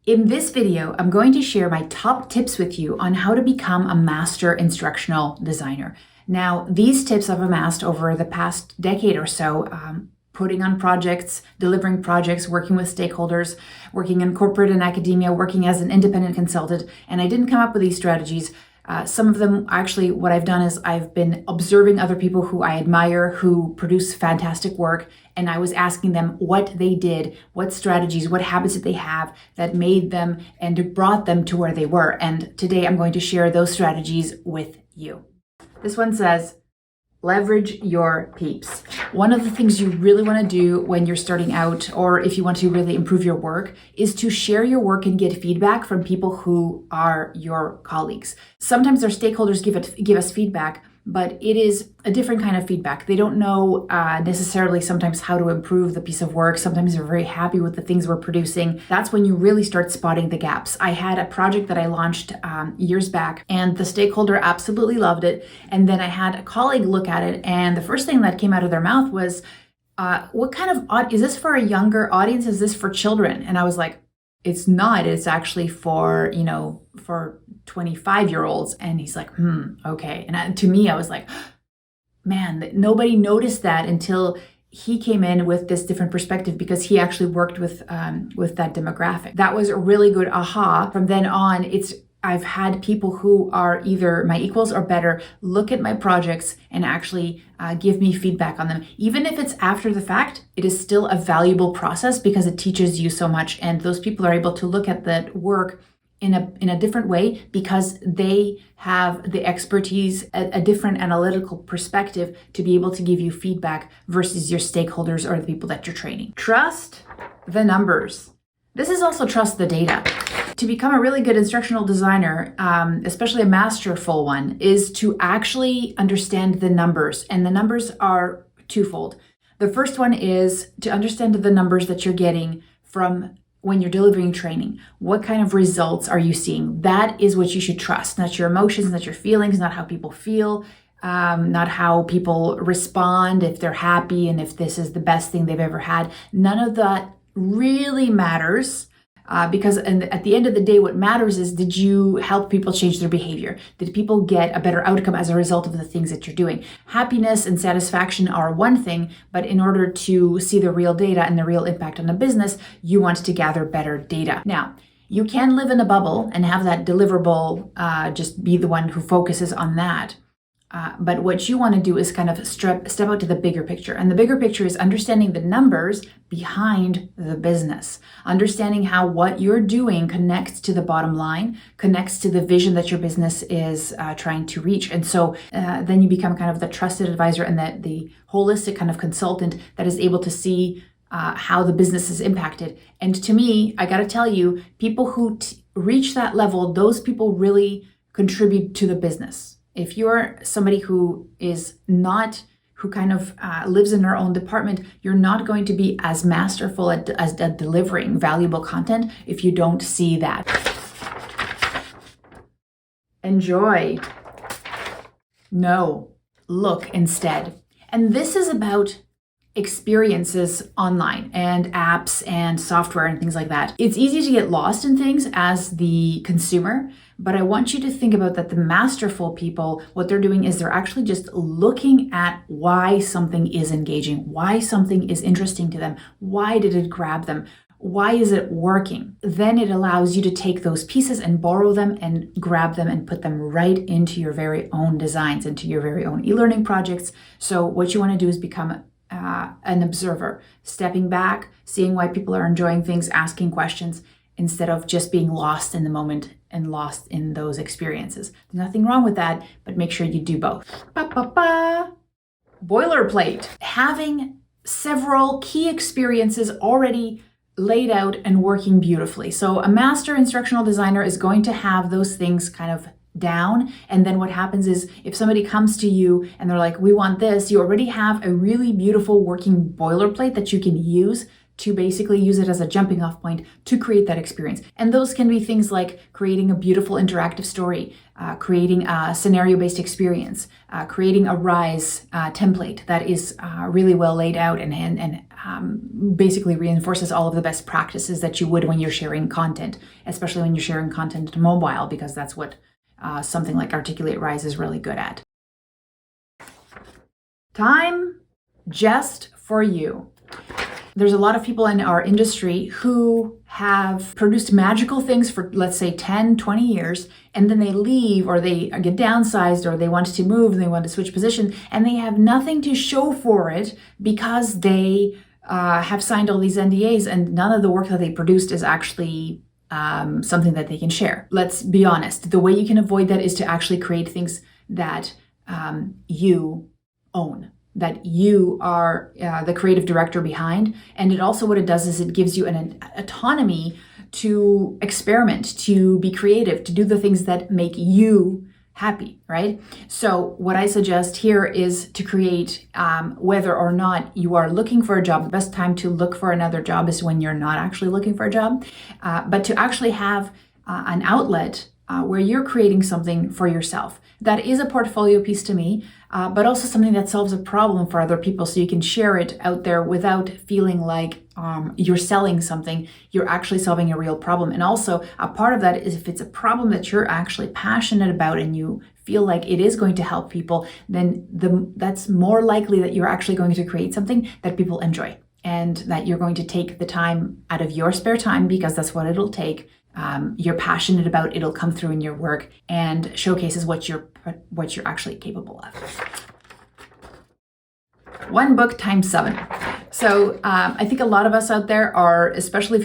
In this video, I'm going to share my top tips with you on how to become a master instructional designer. Now, these tips I've amassed over the past decade or so, putting on projects, delivering projects, working with stakeholders, working in corporate and academia, working as an independent consultant. And I didn't come up with these strategies. Some of them, actually, what I've done is I've been observing other people who I admire, who produce fantastic work, and I was asking them what they did, what strategies, what habits did they have that made them and brought them to where they were. And today I'm going to share those strategies with you. This one says, leverage your peeps. One of the things you really want to do when you're starting out, or if you want to really improve your work, is to share your work and get feedback from people who are your colleagues. Sometimes our stakeholders give us feedback, but it is a different kind of feedback. They don't know necessarily sometimes how to improve the piece of work. Sometimes they're very happy with the things we're producing. That's when you really start spotting the gaps. I had a project that I launched years back, and the stakeholder absolutely loved it. And then I had a colleague look at it, and the first thing that came out of their mouth was, what kind of, is this for a younger audience? Is this for children? And I was like, it's not. It's actually for 25-year-olds. And he's like, okay. And to me, I was like, man, nobody noticed that until he came in with this different perspective, because he actually worked with that demographic. That was a really good aha. From then on, I've had people who are either my equals or better look at my projects and actually give me feedback on them. Even if it's after the fact, it is still a valuable process because it teaches you so much. And those people are able to look at that work in a different way because they have the expertise, a different analytical perspective to be able to give you feedback versus your stakeholders or the people that you're training. Trust the numbers. This is also trust the data. To become a really good instructional designer, especially a masterful one, is to actually understand the numbers. And the numbers are twofold. The first one is to understand the numbers that you're getting from when you're delivering training. What kind of results are you seeing? That is what you should trust, not your emotions, not your feelings, not how people feel, not how people respond, if they're happy and if this is the best thing they've ever had. None of that really matters. Because at the end of the day, what matters is, did you help people change their behavior? Did people get a better outcome as a result of the things that you're doing? Happiness and satisfaction are one thing, but in order to see the real data and the real impact on the business, you want to gather better data. Now, you can live in a bubble and have that deliverable just be the one who focuses on that. But what you want to do is kind of step out to the bigger picture. And the bigger picture is understanding the numbers behind the business, understanding how what you're doing connects to the bottom line, connects to the vision that your business is trying to reach. And so then you become kind of the trusted advisor and the holistic kind of consultant that is able to see how the business is impacted. And to me, I got to tell you, people who reach that level, those people really contribute to the business. If you're somebody who kind of lives in their own department, you're not going to be as masterful at delivering valuable content if you don't see that. Enjoy. No, look instead. And this is about experiences online and apps and software and things like that. It's easy to get lost in things as the consumer, but I want you to think about that the masterful people, what they're doing is they're actually just looking at why something is engaging, why something is interesting to them, why did it grab them, why is it working? Then it allows you to take those pieces and borrow them and grab them and put them right into your very own designs, into your very own e-learning projects. So what you want to do is become an observer, stepping back, seeing why people are enjoying things, asking questions, instead of just being lost in the moment and lost in those experiences. There's nothing wrong with that, but make sure you do both. Boilerplate. Having several key experiences already laid out and working beautifully. So a master instructional designer is going to have those things kind of down. And then what happens is if somebody comes to you and they're like, we want this, you already have a really beautiful working boilerplate that you can use to basically use it as a jumping off point to create that experience. And those can be things like creating a beautiful interactive story, creating a scenario-based experience, creating a RISE template that is really well laid out and basically reinforces all of the best practices that you would when you're sharing content, especially when you're sharing content to mobile, because that's what something like Articulate RISE is really good at. Time just for you. There's a lot of people in our industry who have produced magical things for, let's say, 10, 20 years, and then they leave or they get downsized or they want to move and they want to switch position, and they have nothing to show for it because they have signed all these NDAs and none of the work that they produced is actually something that they can share. Let's be honest. The way you can avoid that is to actually create things that you own, that you are the creative director behind. And it also, what it does is it gives you an autonomy to experiment, to be creative, to do the things that make you happy, right? So what I suggest here is to create, whether or not you are looking for a job, the best time to look for another job is when you're not actually looking for a job, but to actually have an outlet where you're creating something for yourself. That is a portfolio piece to me, but also something that solves a problem for other people so you can share it out there without feeling like you're selling something. You're actually solving a real problem. And also a part of that is if it's a problem that you're actually passionate about and you feel like it is going to help people, then that's more likely that you're actually going to create something that people enjoy and that you're going to take the time out of your spare time, because that's what it'll take. You're passionate about, it'll come through in your work and showcases what you're actually capable of. One book times 7. So I think a lot of us out there are, especially if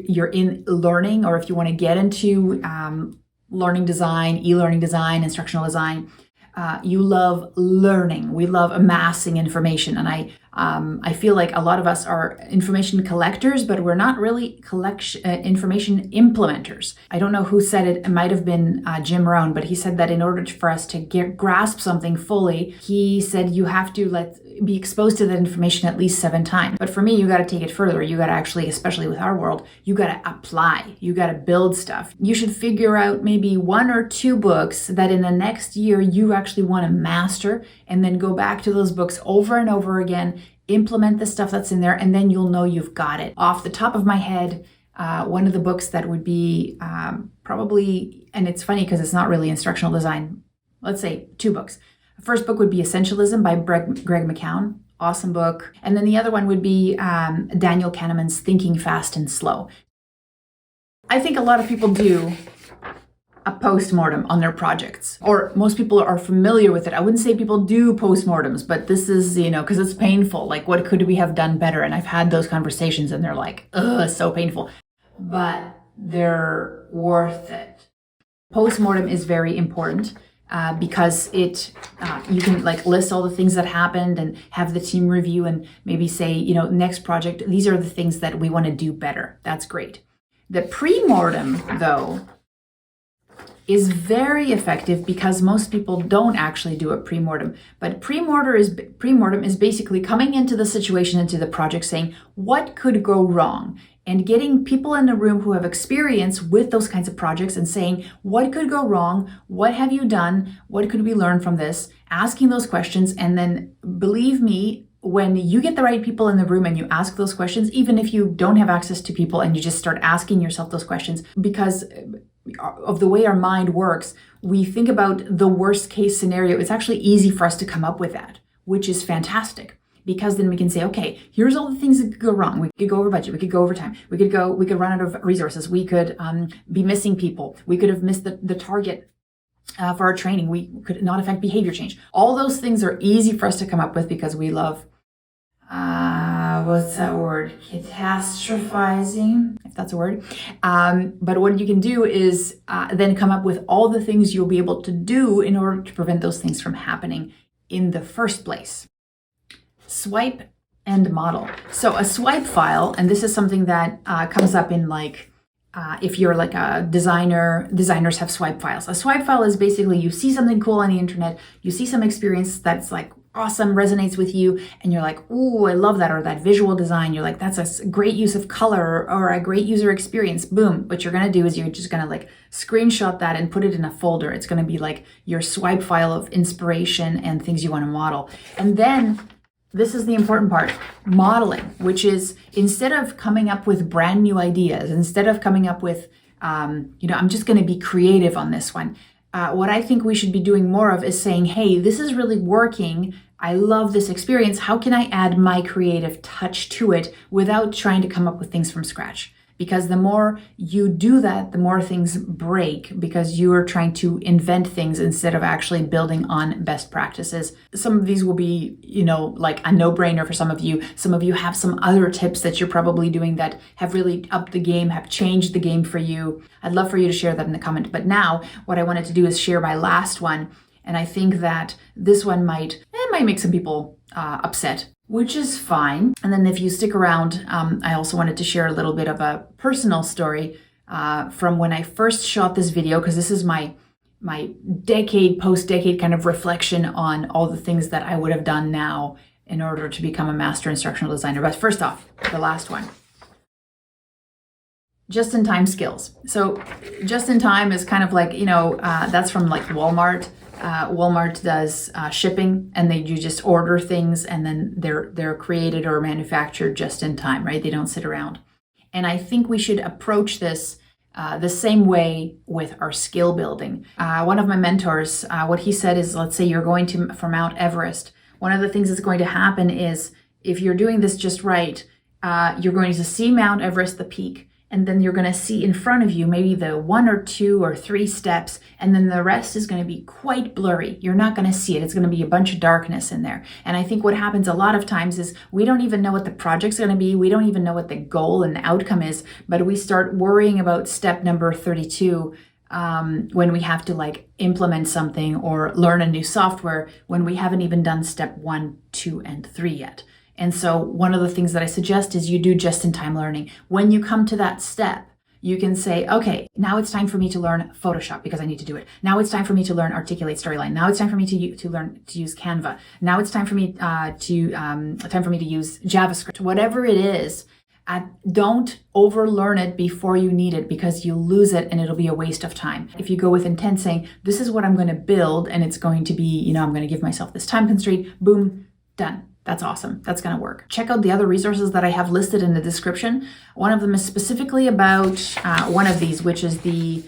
you're in learning or if you want to get into learning design, e-learning design, instructional design, you love learning. We love amassing information. And I feel like a lot of us are information collectors, but we're not really information implementers. I don't know who said it. It might have been Jim Rohn, but he said that in order for us to grasp something fully, he said you have to be exposed to that information at least 7 times. But for me, you got to take it further. You got to actually, especially with our world, you got to apply. You got to build stuff. You should figure out maybe 1 or 2 books that in the next year you actually want to master, and then go back to those books over and over again, implement the stuff that's in there, and then you'll know you've got it. Off the top of my head, one of the books that would be probably, and it's funny because it's not really instructional design, let's say 2 books. The first book would be Essentialism by Greg McKeown. Awesome book. And then the other one would be Daniel Kahneman's Thinking Fast and Slow. I think a lot of people do a post-mortem on their projects, or most people are familiar with it. I wouldn't say people do post-mortems, but this is, because it's painful. Like, what could we have done better? And I've had those conversations and they're like, ugh, so painful. But they're worth it. Post-mortem is very important. Because you can list all the things that happened and have the team review and maybe say, next project, these are the things that we want to do better. That's great. The pre-mortem, though, is very effective because most people don't actually do a pre-mortem. But pre-mortem is basically coming into the situation, into the project, saying, what could go wrong? And getting people in the room who have experience with those kinds of projects and saying, what could go wrong? What have you done? What could we learn from this? Asking those questions. And then believe me, when you get the right people in the room and you ask those questions, even if you don't have access to people and you just start asking yourself those questions, because of the way our mind works, we think about the worst case scenario. It's actually easy for us to come up with that, which is fantastic. Because then we can say, okay, here's all the things that could go wrong. We could go over budget. We could go over time. We could run out of resources. We could be missing people. We could have missed the target for our training. We could not affect behavior change. All those things are easy for us to come up with because we love, what's that word? Catastrophizing, if that's a word. But what you can do is then come up with all the things you'll be able to do in order to prevent those things from happening in the first place. Swipe and model. So a swipe file, and this is something that comes up in if you're like a designer, designers have swipe files. A swipe file is basically you see something cool on the internet, you see some experience that's like awesome, resonates with you, and you're like, ooh, I love that, or that visual design, you're like, that's a great use of color or a great user experience, boom. What you're gonna do is you're just gonna like screenshot that and put it in a folder. It's gonna be like your swipe file of inspiration and things you wanna model. And then this is the important part, modeling, which is instead of coming up with brand new ideas, instead of coming up with, I'm just gonna be creative on this one. What I think we should be doing more of is saying, hey, this is really working. I love this experience. How can I add my creative touch to it without trying to come up with things from scratch? Because the more you do that, the more things break because you are trying to invent things instead of actually building on best practices. Some of these will be, like a no-brainer for some of you. Some of you have some other tips that you're probably doing that have really upped the game, have changed the game for you. I'd love for you to share that in the comment. But now what I wanted to do is share my last one. And I think that this one might make some people upset, which is fine. And then if you stick around, I also wanted to share a little bit of a personal story from when I first shot this video, because this is my post-decade kind of reflection on all the things that I would have done now in order to become a master instructional designer. But first off, the last one. Just-in-time skills. So just-in-time is kind of like, that's from like Walmart. Walmart does shipping, and you just order things and then they're created or manufactured just in time, right? They don't sit around. And I think we should approach this the same way with our skill building. One of my mentors, what he said is, let's say you're going for Mount Everest. One of the things that's going to happen is if you're doing this just right, you're going to see Mount Everest, the peak, and then you're going to see in front of you maybe the 1 or 2 or 3 steps, and then the rest is going to be quite blurry. You're not going to see it. It's going to be a bunch of darkness in there. And I think what happens a lot of times is we don't even know what the project's going to be. We don't even know what the goal and the outcome is, but we start worrying about step number 32 when we have to like implement something or learn a new software when we haven't even done step 1, 2, and 3 yet. And so one of the things that I suggest is you do just-in-time learning. When you come to that step, you can say, okay, now it's time for me to learn Photoshop because I need to do it. Now it's time for me to learn Articulate Storyline. Now it's time for me to learn to use Canva. Now it's time for me to use JavaScript. Whatever it is, don't overlearn it before you need it because you'll lose it and it'll be a waste of time. If you go with intent saying, this is what I'm going to build and it's going to be, I'm going to give myself this time constraint, boom, done. That's awesome. That's going to work. Check out the other resources that I have listed in the description. One of them is specifically about one of these, which is the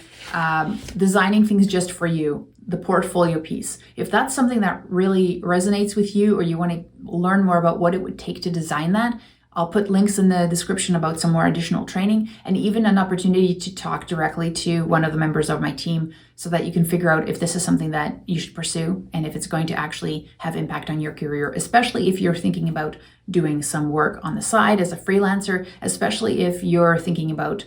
designing things just for you, the portfolio piece. If that's something that really resonates with you or you want to learn more about what it would take to design that, I'll put links in the description about some more additional training and even an opportunity to talk directly to one of the members of my team so that you can figure out if this is something that you should pursue and if it's going to actually have impact on your career, especially if you're thinking about doing some work on the side as a freelancer, especially if you're thinking about,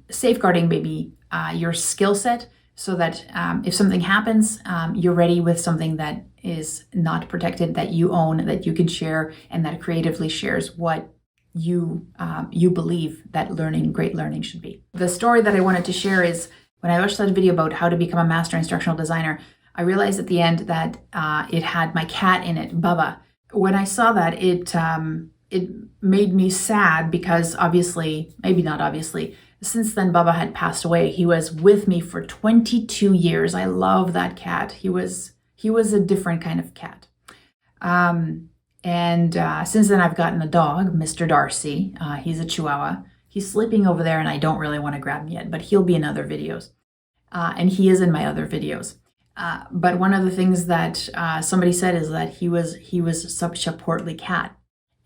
safeguarding maybe your skill set so that if something happens, you're ready with something that is not protected, that you own, that you can share, and that creatively shares what you believe that great learning should be. The story that I wanted to share is when I watched that video about how to become a master instructional designer, I realized at the end that it had my cat in it, Bubba. When I saw that, it made me sad because obviously, maybe not obviously, since then Bubba had passed away. He was with me for 22 years. I love that cat. He was a different kind of cat. Since then I've gotten a dog, Mr. Darcy. He's a Chihuahua. He's sleeping over there and I don't really want to grab him yet, but he'll be in other videos. And he is in my other videos. But one of the things that somebody said is that he was such a portly cat.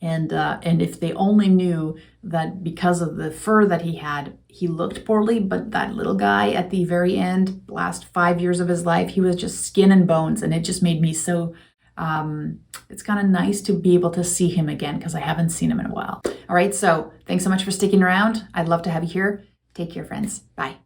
And if they only knew that because of the fur that he had, he looked poorly, but that little guy at the very end, last 5 years of his life, he was just skin and bones. And it just made me so, it's kind of nice to be able to see him again because I haven't seen him in a while. All right, so thanks so much for sticking around. I'd love to have you here. Take care, friends. Bye.